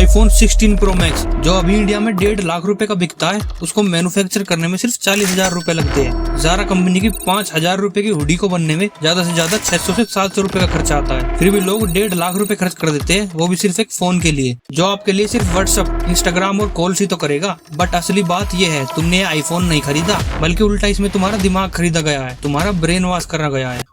iPhone 16 Pro Max जो अभी India में 1.5 लाख रुपए का बिकता है, उसको मैन्युफैक्चर करने में सिर्फ 40,000 रुपए लगते हैं। ज़ारा कंपनी की 5,000 रुपए की हुडी को बनने में ज्यादा से ज्यादा 600 से 700 रुपए का खर्चा आता है। फिर भी लोग 1.5 लाख रुपए खर्च कर देते हैं, वो भी सिर्फ एक फोन के लिए, जो आपके लिए सिर्फ व्हाट्सएप, इंस्टाग्राम और कॉल्स ही तो करेगा। बट असली बात ये है, तुमने ये आईफोन नहीं खरीदा, बल्कि उल्टा इसमें तुम्हारा दिमाग खरीदा गया है, तुम्हारा ब्रेन वॉश करा गया है।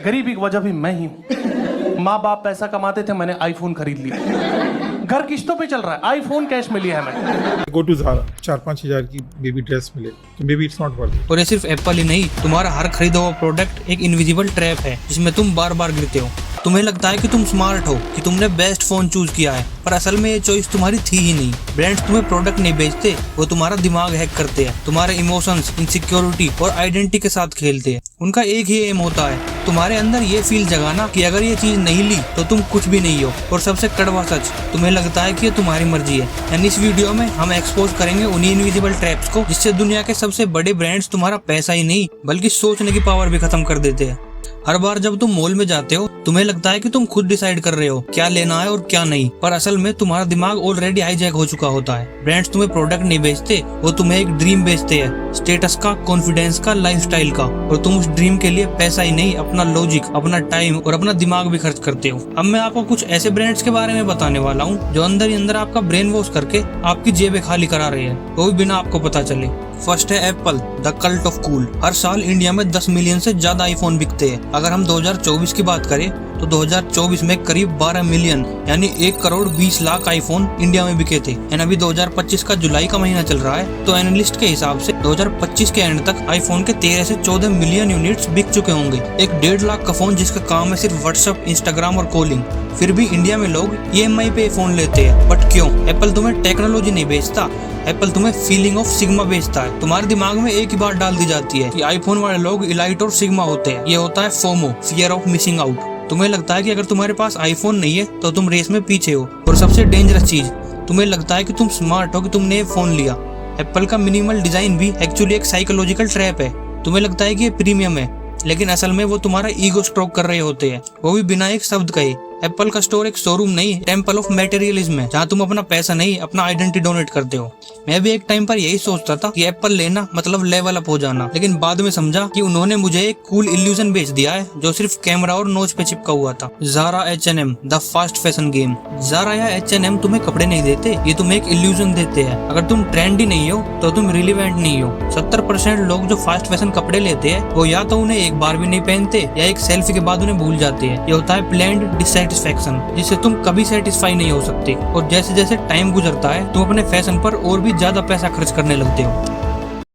गरीबी की वजह भी मैं ही हूँ। माँ बाप पैसा कमाते थे, मैंने आईफोन खरीद लिया। घर किस्तों पे चल रहा है, आईफोन कैश में लिया है मैंने। गो टू ज़ारा, 4-5 हज़ार की बेबी ड्रेस मिले तो baby it's not worth it. और ये सिर्फ एप्पल ही नहीं, तुम्हारा हर खरीदा हुआ प्रोडक्ट एक इनविजिबल ट्रैप है, जिसमें तुम बार बार गिरते हो। तुम्हें लगता है कि तुम स्मार्ट हो, कि तुमने बेस्ट फोन चूज किया है, पर असल में ये चॉइस तुम्हारी थी ही नहीं। ब्रांड्स तुम्हें प्रोडक्ट नहीं बेचते, वो तुम्हारा दिमाग हैक करते हैं, तुम्हारे इमोशंस, इनसिक्योरिटी और आइडेंटिटी के साथ खेलते हैं। उनका एक ही एम होता है, तुम्हारे अंदर ये फील जगाना कि अगर ये चीज नहीं ली तो तुम कुछ भी नहीं हो। और सबसे कड़वा सच, तुम्हें लगता है कि ये तुम्हारी मर्जी है। एंड इस वीडियो में हम एक्सपोज करेंगे उन्हीं इनविजिबल ट्रैप्स को, जिससे दुनिया के सबसे बड़े ब्रांड्स तुम्हारा पैसा ही नहीं, बल्कि सोचने की पावर भी खत्म कर देते हैं। हर बार जब तुम मॉल में जाते हो, तुम्हें लगता है कि तुम खुद डिसाइड कर रहे हो क्या लेना है और क्या नहीं, पर असल में तुम्हारा दिमाग ऑलरेडी हाईजैक हो चुका होता है। ब्रांड्स तुम्हें प्रोडक्ट नहीं बेचते, वो तुम्हें एक ड्रीम बेचते हैं, स्टेटस का, कॉन्फिडेंस का, लाइफस्टाइल का। और तुम उस ड्रीम के लिए पैसा ही नहीं, अपना लॉजिक, अपना टाइम और अपना दिमाग भी खर्च करते हो। अब मैं आपको कुछ ऐसे ब्रांड्स के बारे में बताने वाला हूँ, जो अंदर ही अंदर आपका ब्रेन वॉश करके आपकी जेबें खाली करा रहे हैं, वो भी बिना आपको पता चले। फर्स्ट है Apple, the cult of cool. हर साल इंडिया में 10 मिलियन से ज्यादा आईफोन बिकते हैं। अगर हम 2024 की बात करें तो 2024 में करीब 12 मिलियन यानी 1 करोड़ 20 लाख आईफोन इंडिया में बिके थे। एंड अभी 2025 का जुलाई का महीना चल रहा है, तो एनालिस्ट के हिसाब से 2025 के एंड तक आईफोन के 13 से 14 मिलियन यूनिट्स बिक चुके होंगे। एक 1.5 लाख का फोन जिसका काम है सिर्फ व्हाट्सएप, इंस्टाग्राम और कॉलिंग। फिर भी इंडिया में लोग EMI पे फोन लेते हैं। बट क्यों? एप्पल तुम्हें टेक्नोलॉजी नहीं बेचता, एप्पल तुम्हें फीलिंग ऑफ सिग्मा बेचता है। तुम्हारे दिमाग में एक ही बात डाल दी जाती है कि आईफोन वाले लोग इलाइट और सिग्मा होते हैं। ये होता है FOMO, fear of missing out. तुम्हें लगता है कि अगर तुम्हारे पास आईफोन नहीं है तो तुम रेस में पीछे हो। और सबसे डेंजरस चीज, तुम्हें लगता है कि तुम स्मार्ट हो कि तुमने ये फोन लिया। एप्पल का मिनिमल डिजाइन भी एक्चुअली एक साइकोलॉजिकल ट्रैप है। तुम्हें लगता है कि ये प्रीमियम है, लेकिन असल में वो तुम्हारा ईगो स्ट्रोक कर रहे होते हैं, वो भी बिना एक शब्द कहे। एप्पल का स्टोर एक शोरूम नहीं, टेम्पल ऑफ मटेरियलिज्म है, जहाँ तुम अपना पैसा नहीं, अपना आइडेंटिटी डोनेट करते हो। मैं भी एक टाइम पर यही सोचता था कि एप्पल लेना मतलब लेवल अप हो जाना, लेकिन बाद में समझा कि उन्होंने मुझे एक कूल इल्यूजन बेच दिया है, जो सिर्फ कैमरा और नोच पे चिपका हुआ था। Zara H&M, the fast fashion game. Zara या H&M तुम्हें कपड़े नहीं देते, ये तुम्हें एक इल्यूजन देते हैं। अगर तुम ट्रेंडी नहीं हो तो तुम रिलीवेंट नहीं हो। 70% लोग जो फास्ट फैशन कपड़े लेते हैं, वो या तो उन्हें एक बार भी नहीं पहनते, या एक सेल्फी के बाद उन्हें भूल जाते हैं। ये होता है प्लेन्ड डिससैटिस्फैक्शन, जिससे तुम कभी सेटिस्फाई नहीं हो सकते। और जैसे जैसे टाइम गुजरता है, तुम अपने फैशन पर और भी ज्यादा पैसा खर्च करने लगते हो।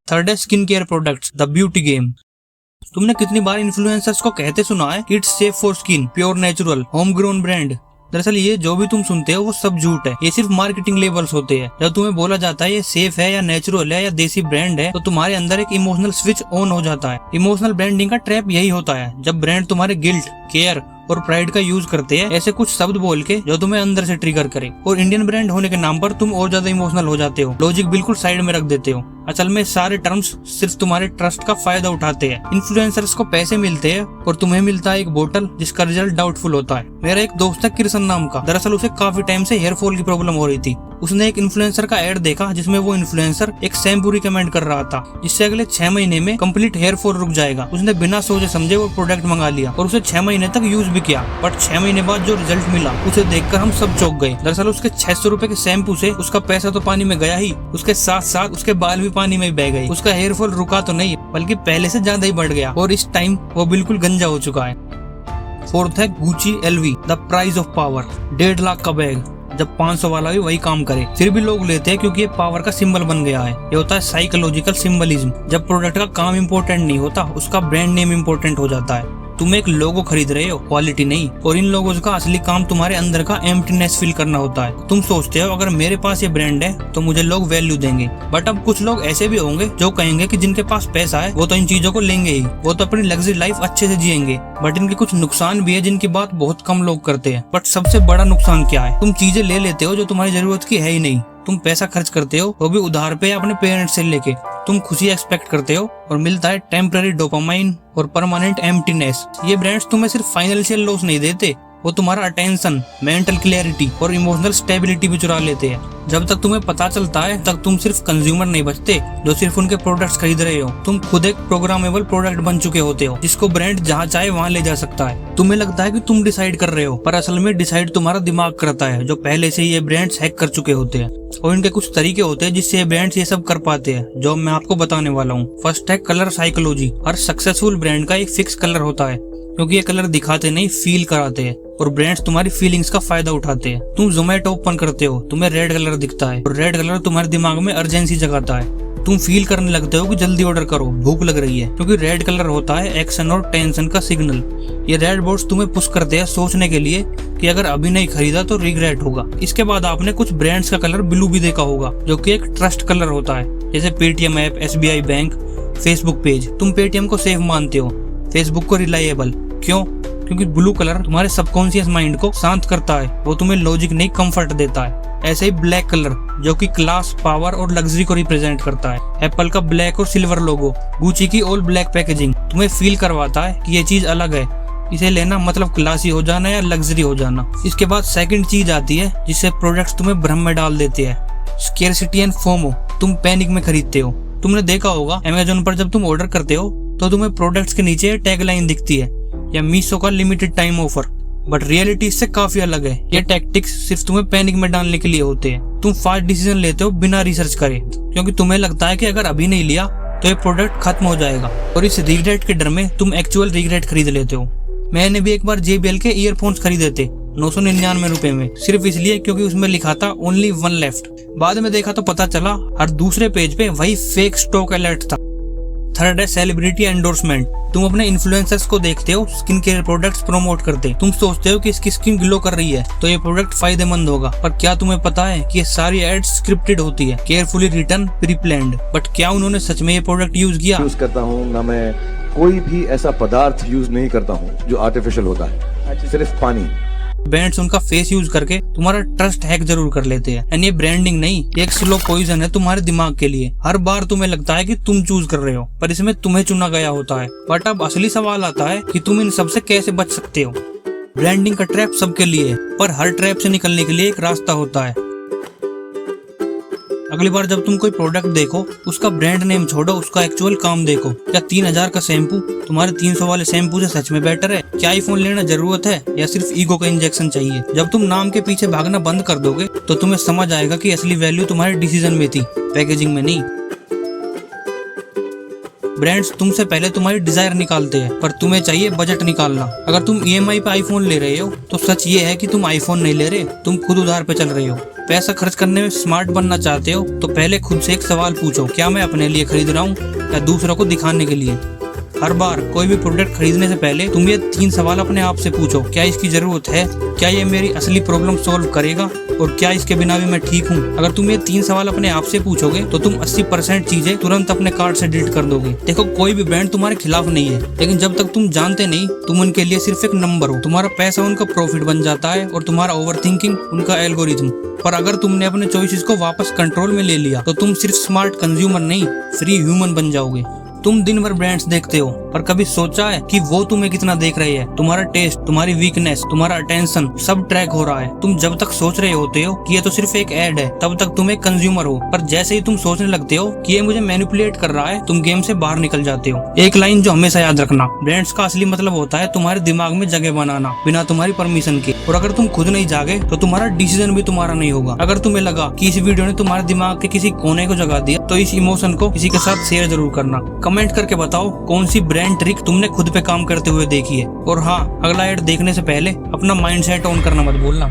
थर्ड है skin care products, the beauty game. तुमने कितनी बार इन्फ्लुएंसर्स को कहते सुना है कि it's safe for skin, pure natural, home grown brand. दरअसल ये जो भी तुम सुनते हो वो सब झूठ है, ये सिर्फ मार्केटिंग लेबल्स होते हैं। जब तुम्हें बोला जाता है ये सेफ है या नेचुरल है या देसी ब्रांड है, तो तुम्हारे अंदर एक इमोशनल स्विच ऑन हो जाता है। इमोशनल ब्रांडिंग का ट्रैप यही होता है, जब ब्रांड तुम्हारे गिल्ट, केयर और प्राइड का यूज करते हैं, ऐसे कुछ शब्द बोल के जो तुम्हें अंदर से ट्रिगर करे। और इंडियन ब्रांड होने के नाम पर तुम और ज्यादा इमोशनल हो जाते हो, लॉजिक बिल्कुल साइड में रख देते हो। असल में सारे टर्म्स सिर्फ तुम्हारे ट्रस्ट का फायदा उठाते हैं। इन्फ्लुएंसर्स को पैसे मिलते हैं और तुम्हें मिलता है एक बोतल जिसका रिजल्ट डाउटफुल होता है। मेरा एक दोस्त है कृष्ण नाम का, दरअसल उसे काफी टाइम से हेयर फॉल की प्रॉब्लम हो रही थी। उसने एक इन्फ्लुएंसर का एड देखा, जिसमें वो इन्फ्लुएंसर एक शैम्पू रिकमेंड कर रहा था, जिससे अगले 6 महीने में कंप्लीट हेयर फॉल रुक जाएगा। उसने बिना सोचे समझे वो प्रोडक्ट मंगा लिया और उसे 6 महीने तक यूज भी किया। बट 6 महीने बाद जो रिजल्ट मिला, उसे देखकर हम सब चौंक गए। दरअसल उसके 600 रुपए के शैम्पू से उसका पैसा तो पानी में गया ही, उसके साथ साथ उसके बाल भी पानी में बह गए। उसका हेयर फॉल रुका तो नहीं, बल्कि पहले से ज्यादा ही बढ़ गया, और इस टाइम वो बिल्कुल गंजा हो चुका है। फोर्थ है Gucci LV, the price of power. 1.5 lakh का बैग, जब 500 वाला भी वही काम करे, फिर भी लोग लेते हैं क्योंकि ये पावर का सिंबल बन गया है। ये होता है साइकोलॉजिकल सिंबलिज्म। जब प्रोडक्ट का काम इम्पोर्टेंट नहीं होता, उसका ब्रांड नेम इम्पोर्टेंट हो जाता है। तुम एक लोगो खरीद रहे हो, क्वालिटी नहीं। और इन लोगों का असली काम तुम्हारे अंदर का एम्प्टीनेस फील करना होता है। तुम सोचते हो अगर मेरे पास ये ब्रांड है तो मुझे लोग वैल्यू देंगे। बट अब कुछ लोग ऐसे भी होंगे जो कहेंगे कि जिनके पास पैसा है वो तो इन चीजों को लेंगे ही, वो तो अपनी लग्जरी लाइफ अच्छे से जिएंगे। बट इनके कुछ नुकसान भी है जिनकी बात बहुत कम लोग करते हैं। बट सबसे बड़ा नुकसान क्या है? तुम चीजें ले लेते हो जो तुम्हारी जरूरत की है ही नहीं। तुम पैसा खर्च करते हो, वो भी उधार पे या अपने पेरेंट्स से लेके। तुम खुशी एक्सपेक्ट करते हो और मिलता है टेम्पररी डोपामाइन और परमानेंट एम्प्टीनेस। ये ब्रांड्स तुम्हें सिर्फ फाइनेंशियल लॉस नहीं देते, वो तुम्हारा अटेंशन, मेंटल क्लैरिटी और इमोशनल स्टेबिलिटी भी चुरा लेते हैं। जब तक तुम्हें पता चलता है तब तुम सिर्फ कंज्यूमर नहीं बचते जो सिर्फ उनके प्रोडक्ट्स खरीद रहे हो। तुम खुद एक प्रोग्रामेबल प्रोडक्ट बन चुके होते हो जिसको ब्रांड जहाँ चाहे वहाँ ले जा सकता है। तुम्हें लगता है कि तुम डिसाइड कर रहे हो, पर असल में डिसाइड तुम्हारा दिमाग करता है जो पहले से ये ब्रांड्स हैक कर चुके होते हैं। और इनके कुछ तरीके होते हैं जिससे ये ब्रांड्स ये सब कर पाते हैं, जो मैं आपको बताने वाला हूँ। फर्स्ट है कलर साइकोलॉजी। हर सक्सेसफुल ब्रांड का एक फिक्स कलर होता है, क्योंकि ये कलर दिखाते नहीं, फील कराते हैं। और ब्रांड्स तुम्हारी फीलिंग्स का फायदा उठाते हैं। तुम जोमेटो ओपन करते हो, तुम्हें रेड कलर दिखता है, और रेड कलर तुम्हारे दिमाग में अर्जेंसी जगाता है। तुम फील करने लगते हो कि जल्दी ऑर्डर करो, भूख लग रही है, क्योंकि रेड कलर होता है एक्शन और टेंशन का सिग्नल। ये रेड बोर्ड्स तुम्हें पुश करते हैं सोचने के लिए कि अगर अभी नहीं खरीदा तो रिग्रेट होगा। इसके बाद आपने कुछ ब्रांड्स का कलर ब्लू भी देखा होगा, जो कि एक ट्रस्ट कलर होता है, जैसे Paytm app, SBI bank, Facebook page. तुम पेटीएम को सेफ मानते हो, फेसबुक को रिलायबल। क्यों? क्योंकि ब्लू कलर तुम्हारे सबकॉन्शियस माइंड को शांत करता है, वो तुम्हें लॉजिक नहीं कंफर्ट देता है। ऐसे ही ब्लैक कलर, जो कि क्लास, पावर और लग्जरी को रिप्रेजेंट करता है। एप्पल का ब्लैक और सिल्वर लोगो, गुची की ऑल ब्लैक पैकेजिंग तुम्हें फील करवाता है कि ये चीज अलग है, इसे लेना मतलब क्लासी हो जाना या लग्जरी हो जाना। इसके बाद सेकंड चीज आती है जिससे प्रोडक्ट्स तुम्हें भ्रम में डाल देते हैं, स्केर्सिटी एंड फोमो। तुम पैनिक में खरीदते हो। तुमने देखा होगा अमेज़न पर जब तुम ऑर्डर करते हो तो तुम्हें प्रोडक्ट्स के नीचे टैगलाइन दिखती है, या मीशो का limited time offer, but reality इससे काफी अलग है। ये टैक्टिक्स सिर्फ तुम्हें पैनिक में डालने के लिए होते हैं। तुम फास्ट डिसीजन लेते हो बिना रिसर्च करे, क्योंकि तुम्हें लगता है कि अगर अभी नहीं लिया तो ये प्रोडक्ट खत्म हो जाएगा, और इस रिग्रेट के डर में तुम एक्चुअल रिग्रेट खरीद लेते हो। मैंने भी एक बार JBL के ईयरफोन्स खरीदे थे 999 रुपए में, सिर्फ इसलिए क्योंकि उसमें लिखा था ओनली 1 लेफ्ट। बाद में देखा तो पता चला हर दूसरे पेज पे वही फेक स्टॉक अलर्ट था। थर्ड है सेलिब्रिटी एंडोर्समेंट। तुम अपने इन्फ्लुएंसर्स को देखते हो स्किन केयर प्रोडक्ट्स प्रमोट करते, तुम सोचते हो कि इसकी स्किन ग्लो कर रही है तो ये प्रोडक्ट फायदेमंद होगा, पर क्या तुम्हें पता है कि ये सारी एड्स स्क्रिप्टेड होती है, carefully written, preplanned. But क्या उन्होंने सच में ये प्रोडक्ट यूज किया? यूज करता हूँ ना, मैं कोई भी ऐसा पदार्थ यूज नहीं करता हूँ जो आर्टिफिशियल होता है, सिर्फ पानी। ब्रांड्स उनका फेस यूज करके तुम्हारा ट्रस्ट हैक जरूर कर लेते हैं, एंड ये ब्रांडिंग नहीं, ये एक स्लो पॉइजन है तुम्हारे दिमाग के लिए। हर बार तुम्हें लगता है कि तुम चूज कर रहे हो, पर इसमें तुम्हें चुना गया होता है। बट अब असली सवाल आता है कि तुम इन सब से कैसे बच सकते हो। ब्रांडिंग का ट्रैप सबके लिए है, पर हर ट्रैप से निकलने के लिए एक रास्ता होता है। अगली बार जब तुम कोई प्रोडक्ट देखो, उसका ब्रांड नेम छोड़ो, उसका एक्चुअल काम देखो। क्या 3000 का शैम्पू तुम्हारे 300 वाले शैम्पू से सच में बेटर है? क्या आईफोन लेना जरूरत है, या सिर्फ ईगो का इंजेक्शन चाहिए? जब तुम नाम के पीछे भागना बंद कर दोगे तो तुम्हें समझ आएगा कि असली वैल्यू तुम्हारे डिसीजन में थी, पैकेजिंग में नहीं। ब्रांड्स तुमसे पहले तुम्हारी डिजायर निकालते हैं, पर तुम्हें चाहिए बजट निकालना। अगर तुम EMI पे आईफोन ले रहे हो तो सच ये है कि तुम आईफोन नहीं ले रहे, तुम खुद उधार पे चल रहे हो। पैसा खर्च करने में स्मार्ट बनना चाहते हो तो पहले खुद से एक सवाल पूछो, क्या मैं अपने लिए खरीद रहा हूँ या दूसरों को दिखाने के लिए? हर बार कोई भी प्रोडक्ट खरीदने से पहले तुम ये 3 सवाल अपने आप से पूछो, क्या इसकी जरूरत है, क्या ये मेरी असली प्रॉब्लम सॉल्व करेगा, और क्या इसके बिना भी मैं ठीक हूँ? अगर तुम ये 3 सवाल अपने आप से पूछोगे तो तुम 80% चीजें तुरंत अपने कार्ट से डिलीट कर दोगे। देखो, कोई भी ब्रांड तुम्हारे खिलाफ नहीं है, लेकिन जब तक तुम जानते नहीं, तुम उनके लिए सिर्फ एक नंबर हो। तुम्हारा पैसा उनका प्रॉफिट बन जाता है और तुम्हारा ओवरथिंकिंग उनका एल्गोरिथम। पर अगर तुमने अपने चॉइसेस को वापस कंट्रोल में ले लिया तो तुम सिर्फ स्मार्ट कंज्यूमर नहीं, फ्री ह्यूमन बन जाओगे। तुम दिन भर ब्रांड्स देखते हो, पर कभी सोचा है कि वो तुम्हें कितना देख रहे हैं? तुम्हारा टेस्ट, तुम्हारी वीकनेस, तुम्हारा अटेंशन सब ट्रैक हो रहा है। तुम जब तक सोच रहे होते हो कि ये तो सिर्फ एक एड है, तब तक तुम एक कंज्यूमर हो, पर जैसे ही तुम सोचने लगते हो कि ये मुझे मैनिपुलेट कर रहा है, तुम गेम से बाहर निकल जाते हो। एक लाइन जो हमेशा याद रखना, ब्रांड्स का असली मतलब होता है तुम्हारे दिमाग में जगह बनाना बिना तुम्हारी परमिशन के। और अगर तुम खुद नहीं जागे तो तुम्हारा डिसीजन भी तुम्हारा नहीं होगा। अगर तुम्हें लगा कि इस वीडियो ने तुम्हारे दिमाग के किसी कोने को जगा दिया तो इस इमोशन को किसी के साथ शेयर जरूर करना। कमेंट करके बताओ कौन सी ब्रांड ट्रिक तुमने खुद पे काम करते हुए देखी है। और हाँ, अगला ऐड देखने से पहले अपना माइंडसेट ऑन करना मत भूलना।